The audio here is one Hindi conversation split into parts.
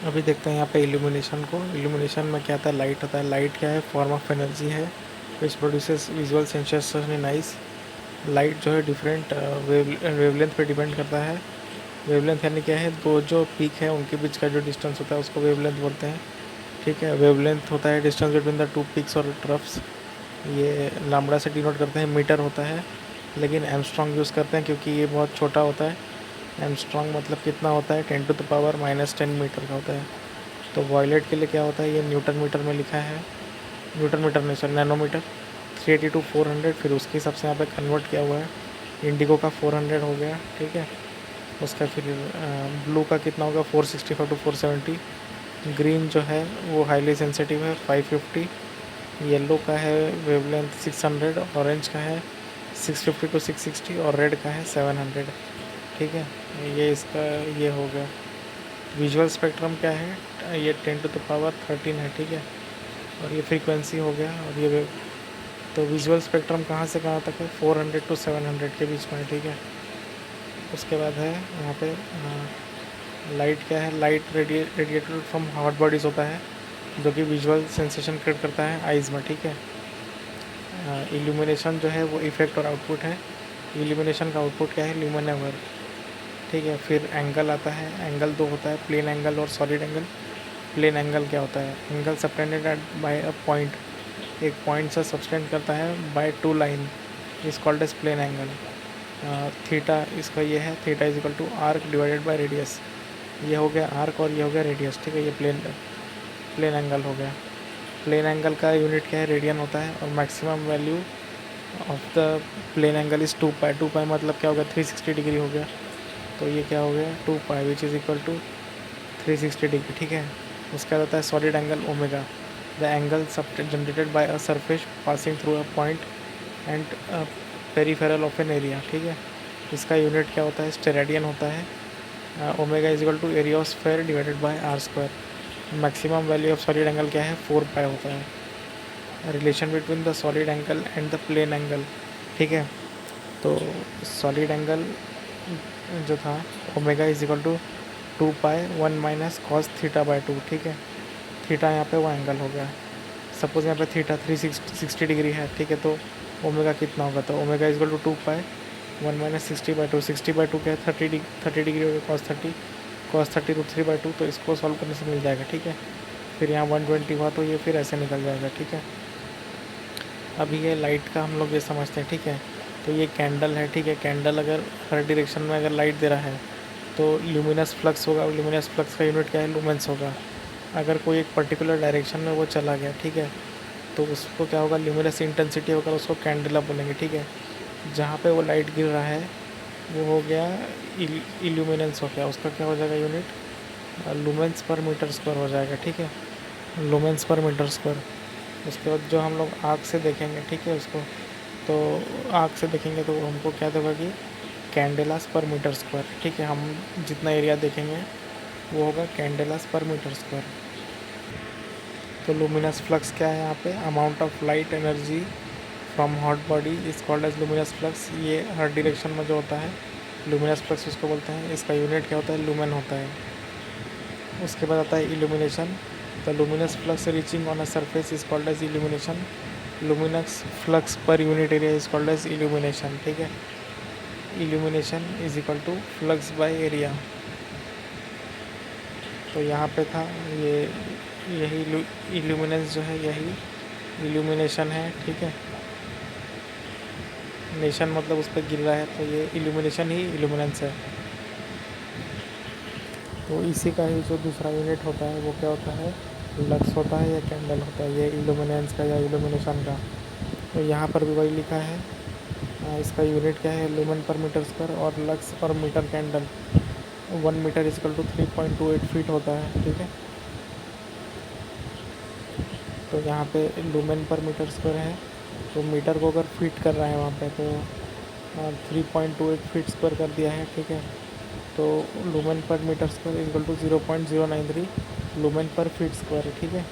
अभी देखते हैं यहाँ पे इल्यूमिनेशन को। इल्यूमिनेशन में क्या आता है, लाइट होता है। लाइट क्या है, फॉर्म ऑफ एनर्जी है which produces visual sensation in eyes. Light जो है डिफरेंट वेवलेंथ पे डिपेंड करता है। वेवलेंथ यानी क्या है, दो जो पीक है उनके बीच का जो डिस्टेंस होता है उसको वेवलेंथ बोलते हैं। ठीक है, वेवलेंथ होता है distance between the to peaks और ट्रफ्स। ये लैम्बडा से डिनोट करते हैं, मीटर होता है, लेकिन एमस्ट्रॉन्ग यूज़ करते हैं क्योंकि ये बहुत छोटा होता है। एमस्ट्रॉन्ग मतलब कितना होता है, 10⁻⁻10 मीटर का होता है। तो वॉयलेट के लिए क्या होता है, ये न्यूटन मीटर में लिखा है। न्यूटन मीटर नहीं, सॉरी, नैनोमीटर। 380 टू 400, फिर उसके हिसाब से यहाँ पे कन्वर्ट किया हुआ है। इंडिगो का 400 हो गया, ठीक है। उसका फिर ब्लू का कितना होगा, 465 टू 470। ग्रीन जो है वो हाईली सेंसिटिव है, 550। येलो का है वेवलेंथ 600, ऑरेंज का है 650 टू 660 और रेड का है 700। ठीक है, ये इसका ये हो गया। विजुअल स्पेक्ट्रम क्या है, ये 10⁻13 है, ठीक है। और ये फ्रीक्वेंसी हो गया, और ये वेव। तो विजुअल स्पेक्ट्रम कहाँ से कहाँ तक है, 400 टू 700 के बीच में है, ठीक है। उसके बाद है यहाँ पे लाइट क्या है, light radiated from hot bodies होता है जो कि विजुअल सेंसेशन क्रिएट करता है आइज़ में, ठीक है। इल्यूमिनेशन जो है वो इफेक्ट और आउटपुट है। इल्यूमिनेशन का आउटपुट क्या है, ल्यूमिनोवर, ठीक है। फिर एंगल आता है, एंगल दो होता है, प्लेन एंगल और सॉलिड एंगल। प्लेन एंगल क्या होता है, angle subtended at by a point, एक पॉइंट से सबटेंड करता है by two line, is called as plane angle. Theta इसका ये है, theta is equal to arc divided by radius. ये हो गया आर्क और ये हो गया रेडियस, ठीक है। ये प्लेन एंगल हो गया। प्लेन एंगल का यूनिट क्या है, रेडियन होता है। और maximum value of the plane angle is 2π। 2π मतलब क्या हो गया, 360 डिग्री हो गया। तो ये क्या हो गया, 2π which is equal to 360 degree, ठीक है। उसका होता है solid angle omega, the angle generated by a surface passing through a point and peripheral of an area, ठीक है। इसका यूनिट क्या होता है, स्टेरेडियन होता है। Omega is equal to area of square divided by R square. Maximum value of solid angle क्या है, 4π होता है। Relation between the solid angle and the plane angle, ठीक है। तो सॉलिड एंगल जो था, omega is equal to 2π 1 minus cos theta by 2, ठीक है। थीटा यहाँ पे वो एंगल हो गया। सपोज यहाँ पे थीटा 360 डिग्री है, ठीक है। तो ओमेगा कितना होगा, तो omega is equal to 2π 1 minus 60/2। 60/2 क्या है, 30 डिग्री हो गया, cos 30 √3/2। तो इसको सॉल्व करने से मिल जाएगा, ठीक है। फिर यहाँ 120 हुआ तो ये फिर ऐसे निकल जाएगा, ठीक है। अभी ये लाइट का हम लोग ये समझते हैं, ठीक है। तो ये कैंडल है, ठीक है। कैंडल अगर हर डायरेक्शन में अगर लाइट दे रहा है तो ल्यूमिनस फ्लक्स होगा। ल्यूमिनस फ्लक्स का यूनिट क्या है, लुमेंस होगा। अगर कोई एक पर्टिकुलर डायरेक्शन में वो चला गया, ठीक है, तो उसको क्या होगा, ल्यूमिनस इंटेंसिटी होगा, उसको कैंडेला बोलेंगे, ठीक है। जहाँ पे वो लाइट गिर रहा है वो हो गया इल्यूमिनेंस हो गया। उसका क्या हो जाएगा यूनिट, लुमेंस पर मीटर स्क्वायर हो जाएगा, ठीक है। लुमेंस पर मीटर स्क्वायर। उसके बाद जो हम लोग आँख से देखेंगे, ठीक है, उसको तो आँख से देखेंगे तो हमको क्या देगा कि कैंडेलास पर मीटर स्क्वायर, ठीक है। हम जितना एरिया देखेंगे वो होगा कैंडेलास पर मीटर स्क्वायर। तो लुमिनस फ्लक्स क्या है यहाँ पे, amount of light energy from hot body is called as luminous flux. ये हर डायरेक्शन में जो होता है लुमिनस फ्लक्स उसको बोलते हैं। इसका यूनिट क्या होता है, लुमेन होता है। उसके बाद आता है illumination. The luminous flux reaching on a surface is called as illumination. Luminous flux per unit area is called as illumination, ठीक है। Illumination is equal to flux by area. तो यहाँ पे था ये, यही इल्यूमिनेंस जो है यही इल्यूमिनेशन है, ठीक है। नेशन मतलब उस पर गिर रहा है, तो ये इल्यूमिनेशन ही इल्यूमिनेंस है। तो इसी का ही जो दूसरा यूनिट होता है वो क्या होता है, लक्स होता है या कैंडल होता है, ये इल्यूमिनेंस का या इल्यूमिनेशन का। तो यहाँ पर भी वही लिखा है। इसका यूनिट क्या है, लुमेन पर मीटर स्क्वायर, और lux per metre candle 1 metre is equal to 3.28 feet होता है, ठीक है। तो यहाँ पे लुमेन पर मीटर स्क्वायर है, तो मीटर को अगर फीट कर रहे हैं वहाँ पे तो 3.28 फीट स्क्वायर कर दिया है, ठीक है। तो lumen per metre square is equal to 0.093 lumen per feet square है, ठीक है।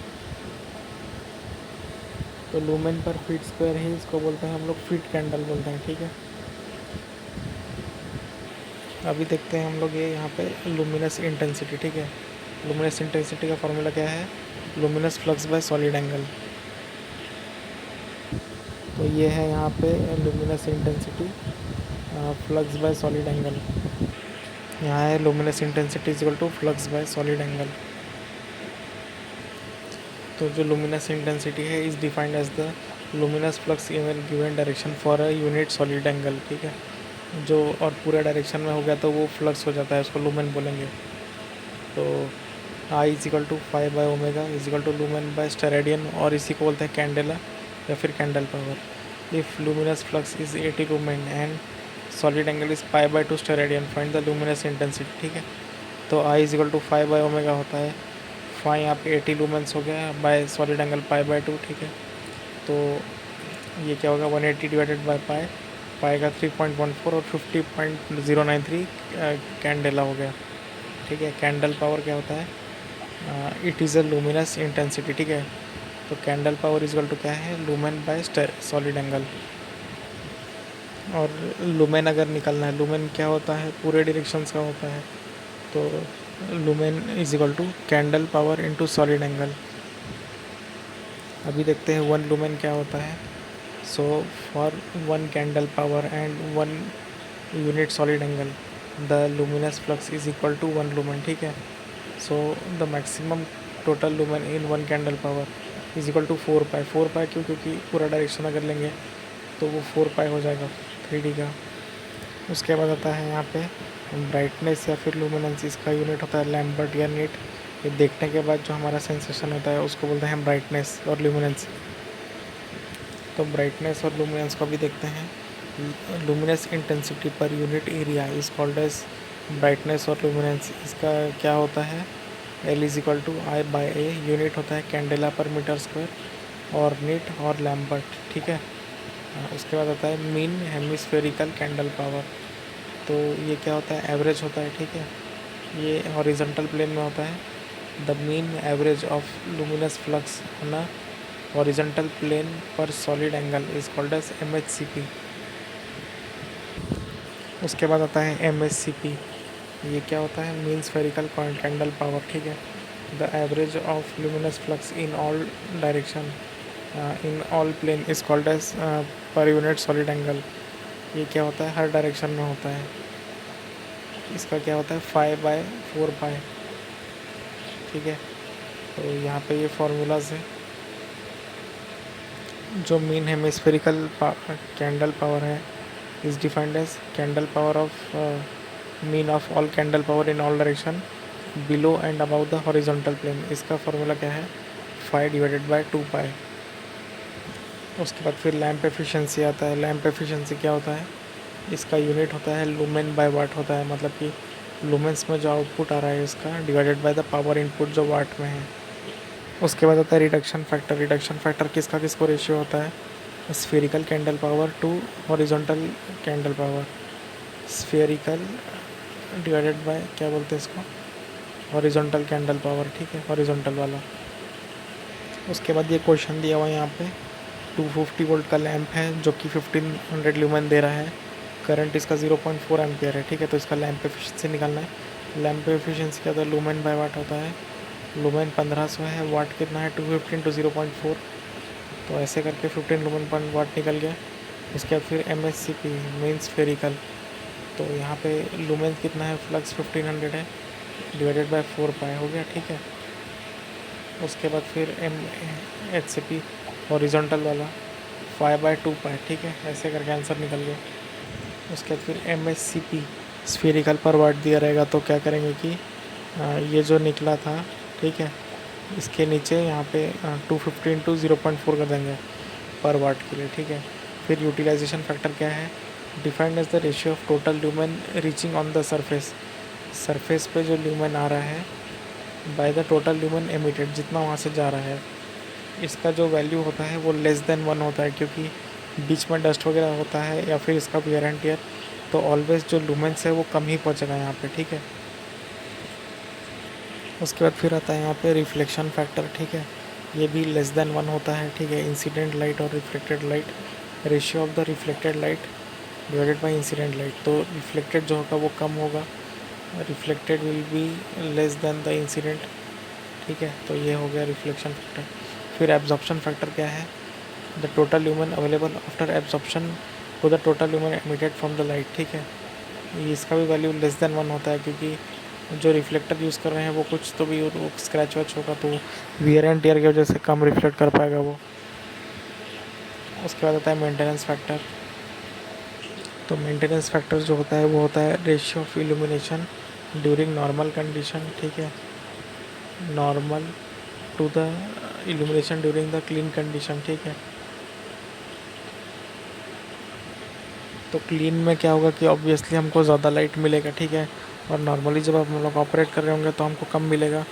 तो लुमेन पर फीट स्क्वायर ही इसको बोलते हैं हम लोग, फीट कैंडल बोलते हैं, ठीक है। अभी देखते हैं हम लोग ये यहाँ पे लुमिनस इंटेंसिटी, ठीक है। लुमिनस इंटेंसिटी का फॉर्मूला क्या है? Luminous flux by solid angle. तो ये है यहाँ पे luminous intensity flux by solid angle. यहाँ है luminous intensity is equal to flux by solid angle. तो जो लुमिनस इंटेंसिटी है is defined as the luminous flux in a given direction for a unit solid angle, ठीक है। जो और पूरे डायरेक्शन में हो गया तो वो फ्लक्स हो जाता है, उसको लुमेन बोलेंगे। तो I is equal to 5 by omega is equal to lumen by steradian, और इसी को बोलते हैं कैंडेला या फिर candle power. If luminous flux is 80 lumen and solid angle is pi by 2 steradian, find the luminous intensity, ठीक है। तो I is equal to 5 by omega होता है, फाइन यहाँ पे 80 लुमेंस हो गया by solid angle pi by 2, ठीक है। तो ये क्या होगा 180 डिवाइडेड बाय पाई, पाई का 3.14 और 50.093 कैंडेला हो गया, ठीक है। कैंडल पावर क्या होता है? It is a luminous intensity, ठीक है। तो कैंडल पावर इजल टू क्या है? Lumen bye solid angle. और लुमेन अगर निकलना है, लुमेन क्या होता है? पूरे डायरेक्शंस का होता है। तो lumen is equal to candle power into solid angle. अभी देखते हैं 1 लुमेन क्या होता है। So for 1 candle power and 1 unit solid angle the luminous flux is equal to 1 lumen, ठीक है। So the maximum total lumen in 1 candle power is equal to 4 pi. 4 pi क्यों? क्योंकि पूरा डायरेक्शन अगर लेंगे तो वो 4 पाई हो जाएगा 3D का। उसके बाद आता है यहाँ पे ब्राइटनेस या फिर लुमिनेंस, इसका यूनिट होता है लैम्बर्ट या नीट। ये देखने के बाद जो हमारा सेंसेशन होता है उसको बोलते हैं ब्राइटनेस और लुमिनेंस। तो ब्राइटनेस और लुमिनेंस को भी देखते हैं। Luminous intensity per unit area is called as brightness और लुमिनेंस। इसका क्या होता है? L is equal to I by A. Unit होता है कैंडेला पर मीटर स्क्वायर, और नीट और लैम्बर्ट, ठीक है। उसके बाद आता है मीन हेमिस्फेरिकल कैंडल पावर। तो ये क्या होता है? एवरेज होता है, ठीक है। ये हॉरिजॉन्टल प्लेन में होता है। The mean average of luminous flux ना horizontal plane per solid angle is called as MHCP। उसके बाद आता है MSCP। ये क्या होता है? मीन स्फेरिकल कैंडल पावर, ठीक है। The average of luminous flux in all direction in all plane is called as per unit solid angle. ये क्या होता है? हर डायरेक्शन में होता है। इसका क्या होता है? 5 बाय 4 पाई, ठीक है। तो यहाँ पे ये फार्मूलाज है। जो मीन हेमिस्फेरिकल कैंडल पावर है is defined as candle power of mean of all candle power in all direction below and above the horizontal plane. इसका फार्मूला क्या है? 5 डिवाइडेड बाय 2 पाई। उसके बाद फिर लैम्प एफिशिएंसी आता है। लैम्प एफिशिएंसी क्या होता है? इसका यूनिट होता है लुमेन बाय वाट होता है, मतलब कि लुमेंस में जो आउटपुट आ रहा है इसका divided by the power input जो वाट में है। उसके बाद आता है रिडक्शन फैक्टर। रिडक्शन फैक्टर किसको रेशियो होता है? Spherical candle power to horizontal candle power. Spherical divided by क्या बोलते हैं इसको? हॉरिजॉन्टल कैंडल पावर, ठीक है, हॉरिजॉन्टल वाला। उसके बाद ये क्वेश्चन दिया हुआ है यहाँ पे 250 वोल्ट का लैंप है जो कि 1500 ल्यूमेन दे रहा है। करंट इसका 0.4 एम्पियर है, ठीक है। तो इसका लैंप एफिशिएंसी निकालना है। लैंप एफिशिएंसी क्या होता है? लुमेन बाय वाट होता है। लुमेन 1500 है, वाट कितना है? 250 इंटू 0.4। तो ऐसे करके 15 लुमेन पर वाट निकल गया। उसके बाद फिर MSCP मीन स्फेरिकल। तो यहाँ पे लुमेन कितना है? फ्लक्स 1500 है, डिवाइडेड बाय 4 पाई हो गया, ठीक है। उसके बाद फिर MHCP हॉरिजॉन्टल वाला 5 बाय 2 पाई, ठीक है। ऐसे करके आंसर निकल गया। उसके बाद फिर MSCP स्फेरिकल पर वाट दिया रहेगा तो क्या करेंगे कि ये जो निकला था, ठीक है, इसके नीचे यहाँ पे 250 इंटू 0.4 कर देंगे पर वाट के लिए, ठीक है। फिर यूटिलाइजेशन फैक्टर क्या है? Defined as the ratio of total lumen reaching on the surface. Surface पे जो ल्यूमेन आ रहा है by the total lumen emitted, जितना वहाँ से जा रहा है, इसका जो वैल्यू होता है वो लेस देन 1 होता है, क्योंकि बीच में डस्ट वगैरह होता है या फिर इसका वियर एंड टियर, तो ऑलवेज जो लुमेंस है वो कम ही पहुँचेगा यहाँ पे, ठीक है। उसके बाद फिर आता है यहाँ पे रिफ्लेक्शन फैक्टर, ठीक है। ये भी लेस देन 1 होता है, ठीक है। इंसिडेंट लाइट और reflected light, ratio of the reflected light divided by incident light. तो रिफ्लेक्टेड जो होगा वो कम होगा reflected will be less than the incident, ठीक है। तो ये हो गया रिफ्लेक्शन फैक्टर। फिर एब्जॉर्प्शन फैक्टर क्या है, the total lumen available after absorption to the total lumen emitted from the light, ठीक है। इसका भी वैल्यू लेस देन 1 होता है, क्योंकि जो रिफ्लेक्टर यूज़ कर रहे हैं वो कुछ तो भी वो स्क्रैच वैच होगा, तो वियर एंड टियर की वजह से कम रिफ्लेक्ट कर पाएगा वो। उसके बाद आता है मेंटेनेंस फैक्टर। तो मेंटेनेंस फैक्टर जो होता है वो होता है ratio of illumination during normal condition, ठीक है, normal to the illumination during the clean condition, ठीक है। तो क्लीन में क्या होगा कि ऑब्वियसली हमको ज़्यादा लाइट मिलेगा, ठीक है, और नॉर्मली जब हम लोग ऑपरेट कर रहे होंगे तो हमको कम मिलेगा।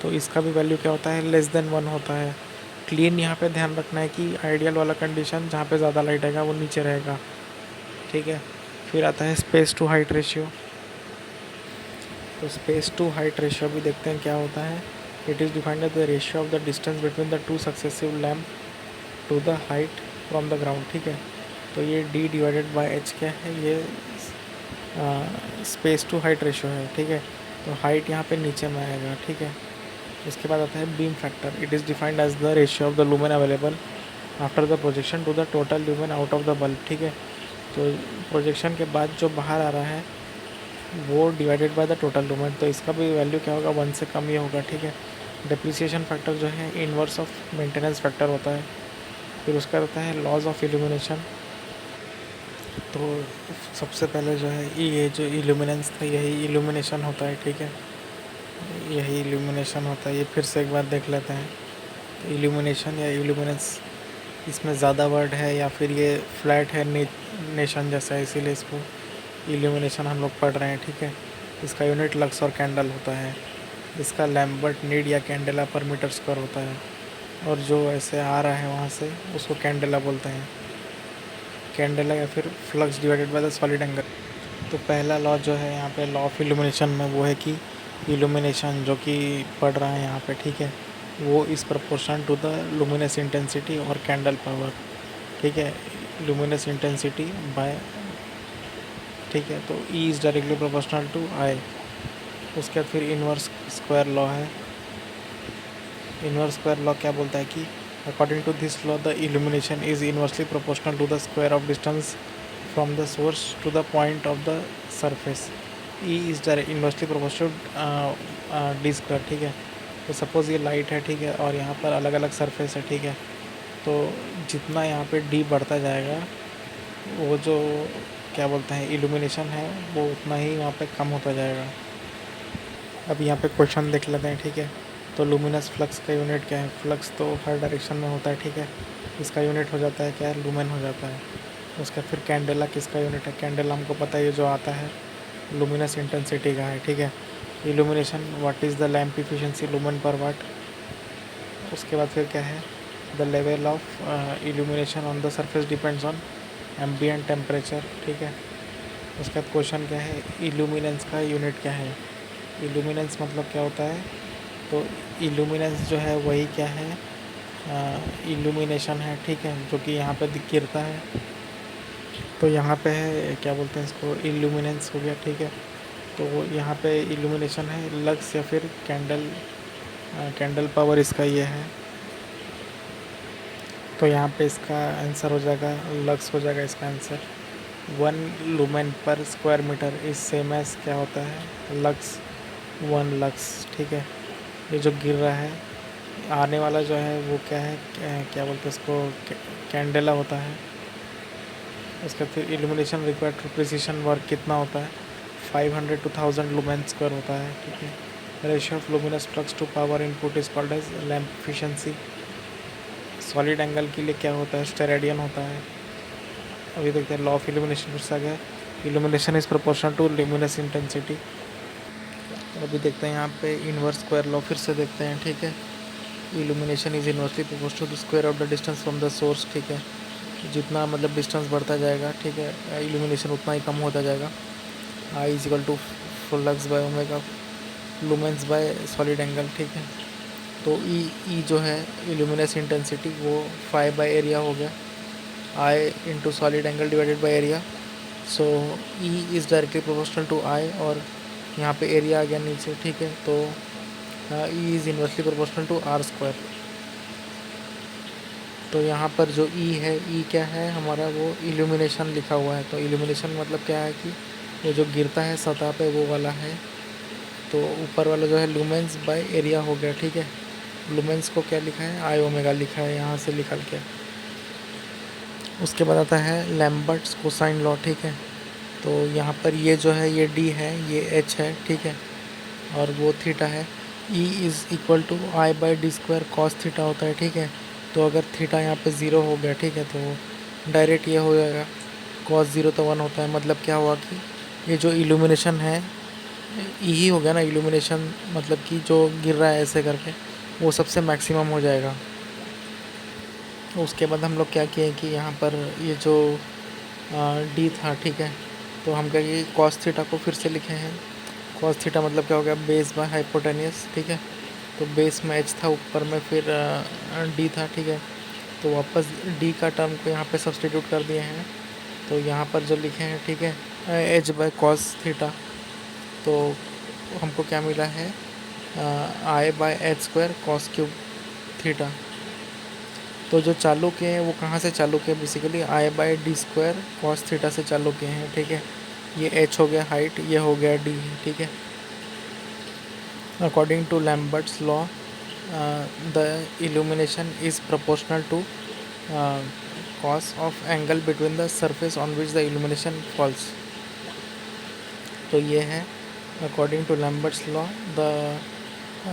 तो इसका भी वैल्यू क्या होता है, लेस देन 1 होता है। क्लीन यहाँ पे ध्यान रखना है कि आइडियल वाला कंडीशन जहाँ पे ज़्यादा लाइट आएगा वो नीचे रहेगा, ठीक है। फिर आता है स्पेस टू हाइट रेशियो। तो स्पेस टू हाइट रेशियो भी देखते हैं क्या होता है। It is defined as the ratio of the distance between the two successive lamp to the height from the ground, ठीक है। तो ये d डिवाइडेड बाय h क्या है, ये स्पेस टू हाइट रेशियो है, ठीक है। तो हाइट यहाँ पे नीचे में आएगा, ठीक है। इसके बाद आता है beam factor. It is defined as the ratio of the lumen available after the projection to the total lumen out of the bulb, ठीक है। तो प्रोजेक्शन के बाद जो बाहर आ रहा है वो divided by the total lumen, तो इसका भी वैल्यू क्या होगा, 1 से कम ही होगा, ठीक है। डिप्रिसिएशन फैक्टर जो है इनवर्स ऑफ मेंटेनेंस फैक्टर होता है। फिर उसका रहता है लॉज ऑफ इल्यूमिनेशन। तो सबसे पहले जो है ये जो इल्यूमिनेंस था यही इल्यूमिनेशन होता है, ठीक है, यही इल्यूमिनेशन होता है। ये फिर से एक बार देख लेते हैं। तो इल्यूमिनेशन या इल्यूमिनेंस, इसमें ज़्यादा वर्ड है या फिर ये फ्लैट है नेशन जैसा है, इसीलिए इसको इल्यूमिनेशन हम लोग पढ़ रहे हैं, ठीक है। इसका यूनिट लक्स और कैंडल होता है। इसका लैम्बर्ट नीड या कैंडेला पर मीटर स्क्वायर होता है, और जो ऐसे आ रहा है वहाँ से उसको कैंडेला बोलते हैं, कैंडेला या फिर flux divided by the solid angle. तो पहला लॉ जो है यहाँ पे लॉ ऑफ इल्यूमिनेशन में वो है कि इल्यूमिनेशन जो कि पढ़ रहा है यहाँ पे, ठीक है, वो is proportion to the luminous intensity और कैंडल पावर, ठीक है, लुमिनस इंटेंसिटी बाय, ठीक है। तो E is directly proportional to I. उसके बाद फिर इन्वर्स स्क्वायर लॉ है। इन्वर्स स्क्वायर लॉ क्या बोलता है कि according to this law the illumination is inversely proportional to the square of distance from the source to the point of the surface. E is direct inversely proportional D square, ठीक है। तो सपोज़ ये लाइट है, ठीक है, और यहाँ पर अलग अलग सरफेस है, ठीक है। तो जितना यहाँ पे डी बढ़ता जाएगा वो जो क्या बोलते हैं इल्यूमिनेशन है वो उतना ही वहाँ पे कम होता जाएगा। अब यहाँ पे क्वेश्चन देख लेते हैं, ठीक है। तो लुमिनस फ्लक्स का यूनिट क्या है, फ्लक्स तो हर डायरेक्शन में होता है, ठीक है। इसका यूनिट हो जाता है क्या है, लुमेन हो जाता है। उसका फिर कैंडेला किसका यूनिट है, कैंडेला हमको पता है ये जो आता है लुमिनस इंटेंसिटी का है, ठीक है। Illumination what is the lamp efficiency lumen पर वाट। उसके बाद फिर क्या है, the level of illumination on the surface depends on ambient temperature, ठीक है। उसके बाद क्वेश्चन क्या है, इल्यूमिनेंस का यूनिट क्या है। इल्यूमिनेंस मतलब क्या होता है, तो इल्यूमिनेंस जो है वही क्या है, इल्यूमिनेशन है, ठीक है, जो कि यहाँ पे गिरता है। तो यहाँ पे है क्या बोलते हैं इसको, इल्यूमिनेंस हो गया, ठीक है। तो यहाँ पे इल्यूमिनेशन है लक्स या फिर कैंडल, कैंडल पावर इसका ये है। तो यहाँ पे इसका आंसर हो जाएगा लक्स हो जाएगा इसका answer. 1 lumen per square metre is same as क्या होता है, लक्स, 1 लक्स, ठीक है। ये जो गिर रहा है आने वाला जो है वो क्या है, क्या बोलते हैं इसको, कैंडेला होता है। उसका फिर illumination required to precision work कितना होता है, 500 to 1000 लुमेन स्क्वायर होता है, ठीक है। Ratio of luminous flux to power input is called as lamp efficiency. Solid angle के लिए क्या होता है, स्टेरेडियन होता है। अभी देखते हैं लॉ ऑफ इल्यूमिनेशन फिर से आ गया, illumination is proportional to luminous intensity. अभी देखते हैं यहाँ पे इनवर्स स्क्वायर लॉ फिर से देखते हैं, ठीक है। Illumination is inversely proportional to square of the distance from the source, ठीक है। जितना मतलब डिस्टेंस बढ़ता जाएगा, ठीक है, इल्यूमिनेशन उतना ही कम होता जाएगा। I is equal to flux by omega lumens by solid angle, ठीक है। तो ई जो है इल्यूमिनेस इंटेंसिटी वो 5 बाय एरिया हो गया, I into solid angle divided by area. So E is directly proportional to I, और यहाँ पे एरिया आ गया नीचे, ठीक है। तो E is inversely proportional to R square. तो यहाँ पर जो ई है, ई क्या है हमारा, वो इल्यूमिनेशन लिखा हुआ है। तो इल्यूमिनेशन मतलब क्या है कि वो जो गिरता है सतह पे वो वाला है। तो ऊपर वाला जो है लुमेंस बाय एरिया हो गया, ठीक है। लुमेंस को क्या लिखा है, आई ओमेगा लिखा है यहाँ से निकल के। उसके बाद आता है लैम्बर्ट्स कोसाइन लॉ, ठीक है। तो यहाँ पर ये जो है ये डी है, ये एच है, ठीक है, और वो थीटा है। E is equal to I by D square cos theta होता है, ठीक है। तो अगर थीटा यहाँ पे ज़ीरो हो गया, ठीक है, तो डायरेक्ट ये हो जाएगा कॉस ज़ीरो तो वन होता है। मतलब क्या हुआ कि ये जो इल्यूमिनेशन है ई ही हो गया ना, इल्यूमिनेशन मतलब कि जो गिर रहा है ऐसे करके वो सबसे मैक्सिमम हो जाएगा। उसके बाद हम लोग क्या किए कि यहाँ पर ये जो डी था, ठीक है, तो हम क्या किए कॉस थीटा को फिर से लिखे हैं। कॉस थीटा मतलब क्या हो गया, बेस बाय हाइपोटेनियस, ठीक है। तो बेस में एच था, ऊपर में फिर डी था, ठीक है। तो वापस डी का टर्म को यहाँ पे सब्सटीट्यूट कर दिए हैं। तो यहाँ पर जो लिखे हैं, ठीक है, एच बाय कॉस थीटा, तो हमको क्या मिला है, I by H square cos cube theta. तो जो चालू किए हैं वो कहाँ से चालू किए, basically I by D square cos theta से चालू किए हैं, ठीक है। ये एच हो गया हाइट, ये हो गया डी, ठीक है। According to Lambert's law the illumination is proportional to cos of angle between the surface on which the illumination falls। तो ये है according to Lambert's law the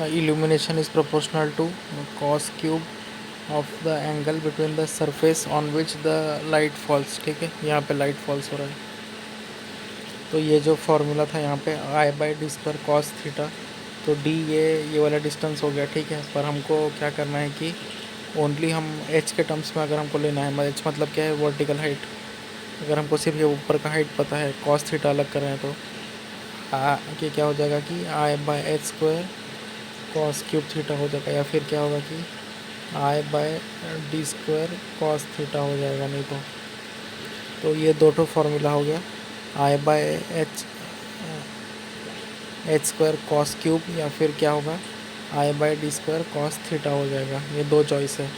illumination is proportional to cos cube of the angle between the surface on which the light falls, ठीक है। यहाँ पे लाइट फॉल्स हो रहा है। तो ये जो फॉर्मूला था यहाँ पे I by D square cos theta, तो डी ये वाला डिस्टेंस हो गया, ठीक है। पर हमको क्या करना है कि ओनली हम एच के टर्म्स में अगर हमको लेना है, एच मतलब क्या है, वर्टिकल हाइट। अगर हमको सिर्फ ये ऊपर का हाइट पता है, कॉस थीटा अलग कर रहे हैं, तो ये क्या हो जाएगा कि I by H square cos cube theta हो जाएगा, या फिर क्या होगा कि I by D square cos theta हो जाएगा, नहीं तो ये दो ठो फार्मूला हो गया, I by H square cos cube, या फिर क्या होगा I by D square cos theta हो जाएगा। ये दो चॉइस है।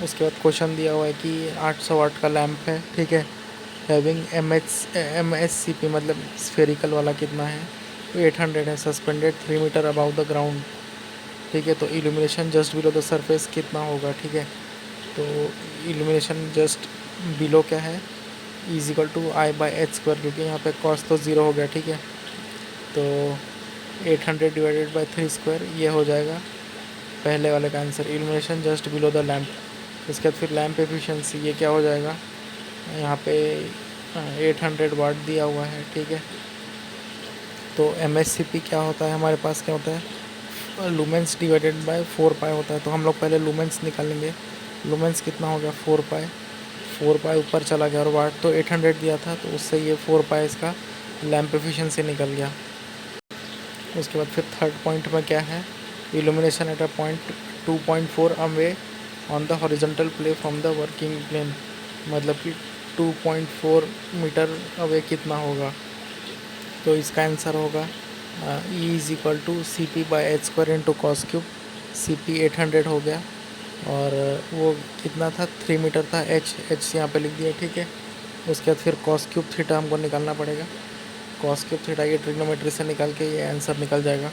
उसके बाद क्वेश्चन दिया हुआ है कि 800 वाट का लैंप है, ठीक है, हैविंग MSCP मतलब स्फेरिकल वाला कितना है, तो 800 है, suspended 3 metre above the ground, ठीक है। तो illumination just below the surface कितना होगा, ठीक है। तो इल्यूमिनेशन जस्ट बिलो क्या है, is equal to I by H square, क्योंकि यहाँ पे कॉस तो ज़ीरो हो गया, ठीक है। तो 800 डिवाइडेड बाय 3 स्क्वायर ये हो जाएगा पहले वाले का answer, illumination just below the lamp. इसके बाद फिर लैम्प एफिशिएंसी ये क्या हो जाएगा, यहाँ पे 800 वाट दिया हुआ है, ठीक है। तो MSCP क्या होता है, हमारे पास क्या होता है, लूमेंस डिवाइडेड बाय 4 पाई होता है। तो हम लोग पहले लूमेंस निकालेंगे। लूमेंस कितना हो गया, 4 पाई, 4 पाई ऊपर चला गया, और वाट तो 800 दिया था, तो उससे ये 4 पाई इसका लैम्प एफिशिएंसी निकल गया। उसके बाद फिर थर्ड पॉइंट में क्या है, illumination at a point 2.4 away on the horizontal plane from the working plane, मतलब कि 2.4 मीटर अवे कितना होगा। तो इसका आंसर होगा E is equal to C P by H square into cos cube. C P 800 हो गया, और वो कितना था, 3 मीटर था, एच यहाँ पे लिख दिया, ठीक है। उसके बाद फिर कॉस क्यूब थीटा हमको निकालना पड़ेगा। कॉस क्यूब थीटा ये ट्रिग्नोमेट्री से निकाल के ये आंसर निकल जाएगा।